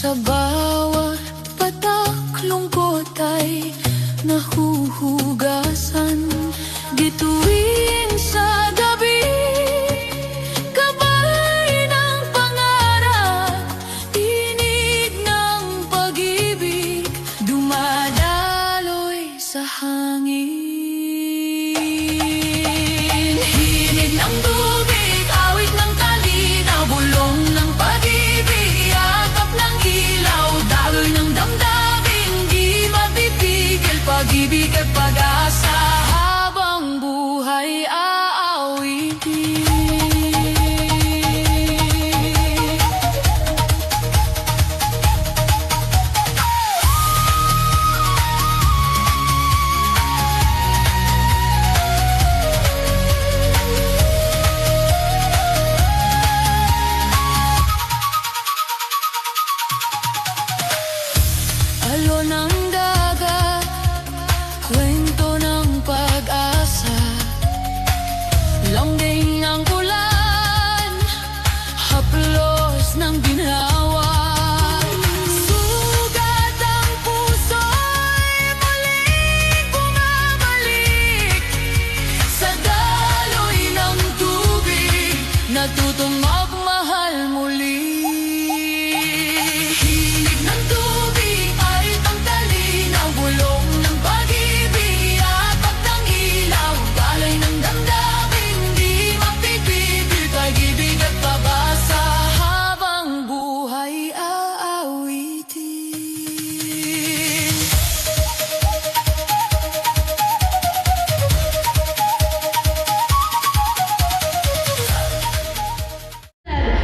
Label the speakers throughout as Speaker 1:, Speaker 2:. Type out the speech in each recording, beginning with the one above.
Speaker 1: Sa bawat patak lungkot ay nahuhugasan. Bituin sa gabi, gabay ng pangarap, tinig ng pag-ibig, dumadaloy sa hangin. Hinig ng tubig, awit ng kalinaw, bulong ng pag-ibig, yakap ng ilaw, daloy ng damdamin, di mapipigil, pag-ibig at pag-asa, habang buhay aawitin. Alon ng dagat, kwento ng pag-asa, lambing ng ulan, haplos ng ginhawa. Sugat ang puso'y muling bumabalik, sa daloy ng tubig, natutong magmahal muli. Hilig ng tubig, arit ang talinaw, bulong ng pag-ibig, yapak ng ilaw, daloy ng damdamin, di mapipigil, pag-ibig at pag-asa, habang buhay aawitin.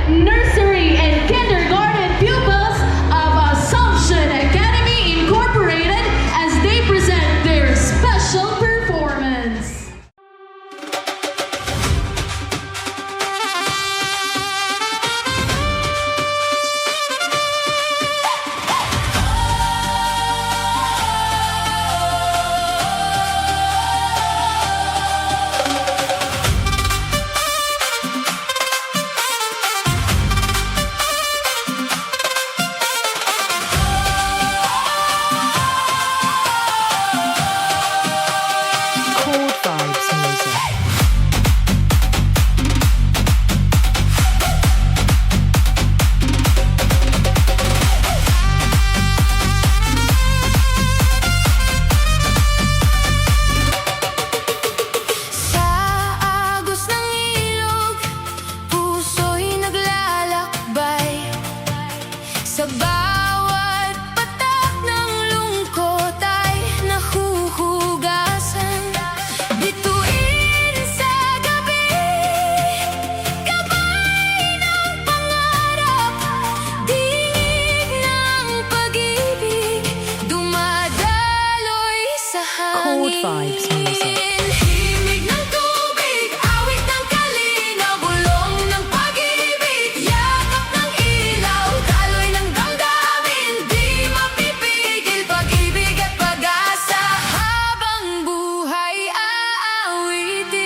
Speaker 2: Nursery and kindergarten pupils of Assumption Academy Incorporated as they present their special performance.
Speaker 3: Cold Vibes Music.
Speaker 1: Sa agos ng ilog, puso'y naglalakbay, sa bawat patak ng lungkot ay nahuhugasan. Bituin sa gabi, gabay ng pangarap, dinig ng pag-ibig, dumadaloy sa
Speaker 3: Cold
Speaker 1: hangin.
Speaker 3: Vibes Music.
Speaker 1: Himig ng tubig, awit ng kalinaw, bulong ng pag-ibig, yakap ng ilaw, daloy ng damdamin, di mapipigil, pag-ibig at pag-asa, habang buhay aawitin.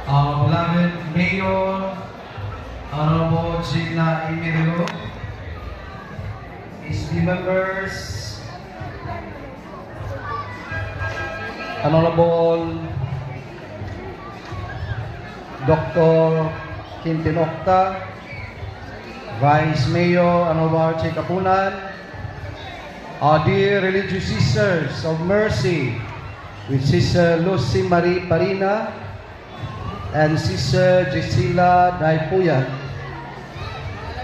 Speaker 4: Our beloved Mayor, Honorable Gina Emilio, SB members, Honorable Dr. Quintin Octa, Vice Mayor Honorable Che Kapunan, our dear religious sisters of mercy, with Sister Lucy Marie Parina and Sister Gisela Daipuyan,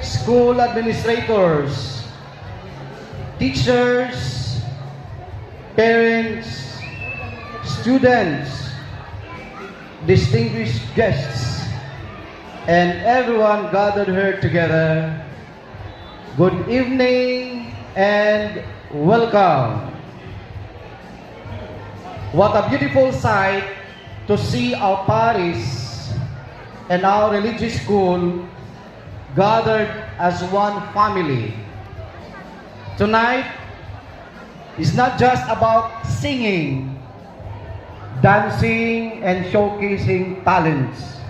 Speaker 4: school administrators, teachers, parents, students, distinguished guests, and everyone gathered here together. Good evening and welcome. What a beautiful sight to see our parish and our religious school gathered as one family. Tonight is not just about singing, dancing, and showcasing talents.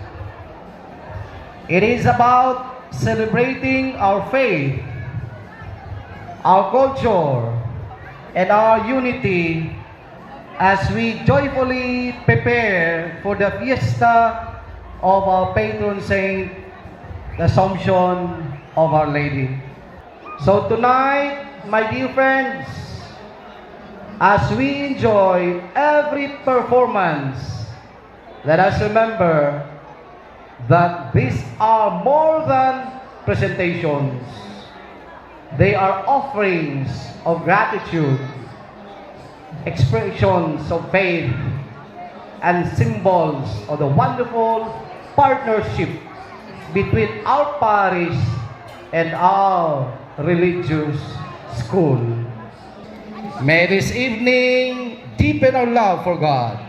Speaker 4: It is about celebrating our faith, our culture, and our unity as we joyfully prepare for the fiesta of our patron saint, the Assumption of Our Lady. So tonight, my dear friends, as we enjoy every performance, let us remember that these are more than presentations. They are offerings of gratitude, expressions of faith, and symbols of the wonderful partnership between our parish and our religious school. May this evening deepen our love for God,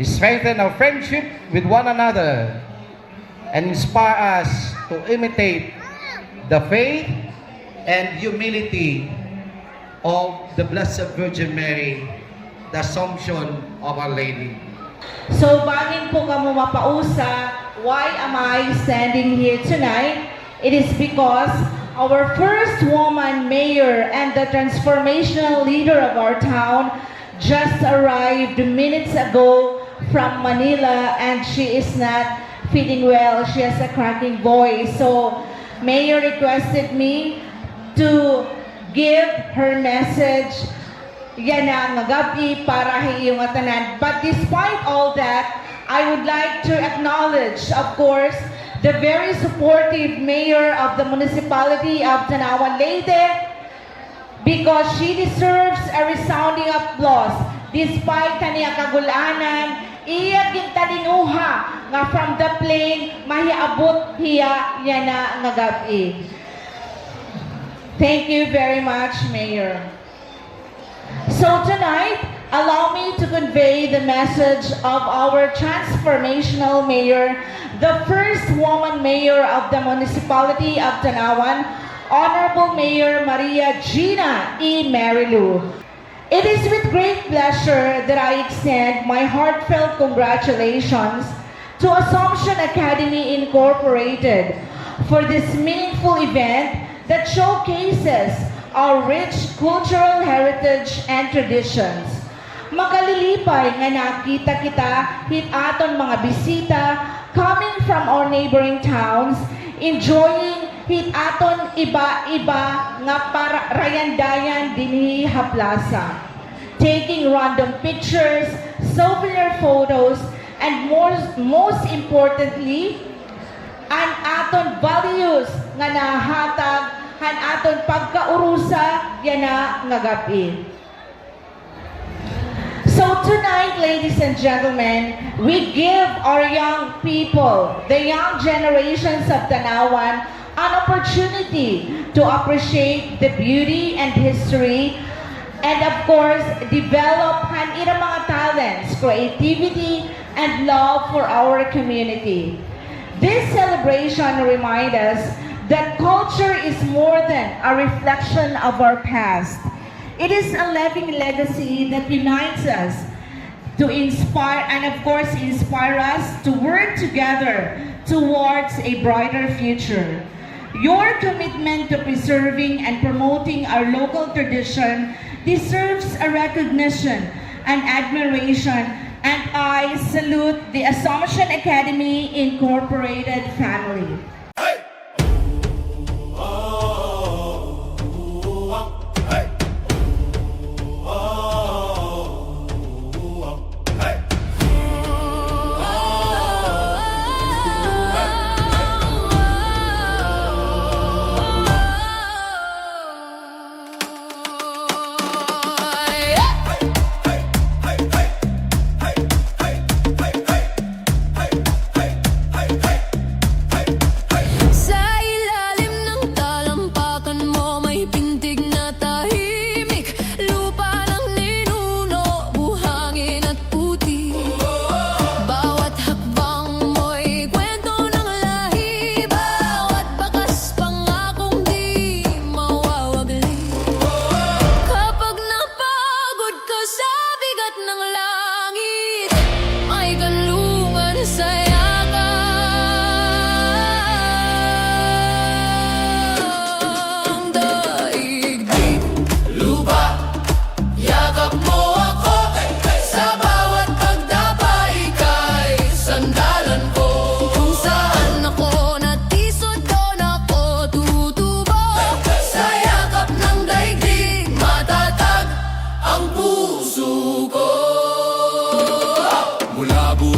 Speaker 4: strengthen our friendship with one another, and inspire us to imitate the faith and humility of the Blessed Virgin Mary, the Assumption of Our Lady.
Speaker 5: So, bagin po kamo mapausa, why am I standing here tonight? It is because our first woman mayor and the transformational leader of our town just arrived minutes ago from Manila, and she is not feeling well. She has a cracking voice. So, Mayor requested me to give her message yan na gabi para hiyong atanan. But despite all that, I would like to acknowledge, of course, the very supportive mayor of the municipality of Tanawan Leyte, because she deserves a resounding applause. Despite kaniya kagulanan, iya gintalinguha nga from the plane mahiabot hiya yan na nga gabi. Thank you very much, Mayor. So tonight, allow me to convey the message of our transformational mayor, the first woman mayor of the municipality of Tanawan, Honorable Mayor Maria Gina E. Marilu. It is with great pleasure that I extend my heartfelt congratulations to Assumption Academy Incorporated for this meaningful event that showcases our rich cultural heritage and traditions. Makalilipay nga nakita kita hit aton mga bisita coming from our neighboring towns, enjoying hit aton iba-iba nga para rayandayan dinhi ha plaza, taking random pictures, souvenir photos, and most importantly, ang aton values nga nahatag han aton pagkaurusa yana nga gabi. So tonight, ladies and gentlemen, we give our young people, the young generations of Tanawan, an opportunity to appreciate the beauty and history, and of course, develop han ilang mga talents, creativity, and love for our community. This celebration reminds us that culture is more than a reflection of our past. It is a living legacy that unites us to inspire and of course inspire us to work together towards a brighter future. Your commitment to preserving and promoting our local tradition deserves a recognition and admiration, and I salute the Assumption Academy Incorporated family.
Speaker 1: Sa ilalim ng talampakan mo may pintig na tahimik, lupa ng ninuno, buhangin at puti. Bawat hakbang mo'y kwento ng lahi, bawat bakas pangakong di mawawagli. Kapag napagod ka sa bigat ng langit, may kanlungan sa daigdig. Lupa, yakap mo ako, sa bawat pagdapa ika'y sandalan ko. Kung saan ako natisod doon ako tutubo, sa yakap ng daigdig matatag ang puso ko. Mula buhay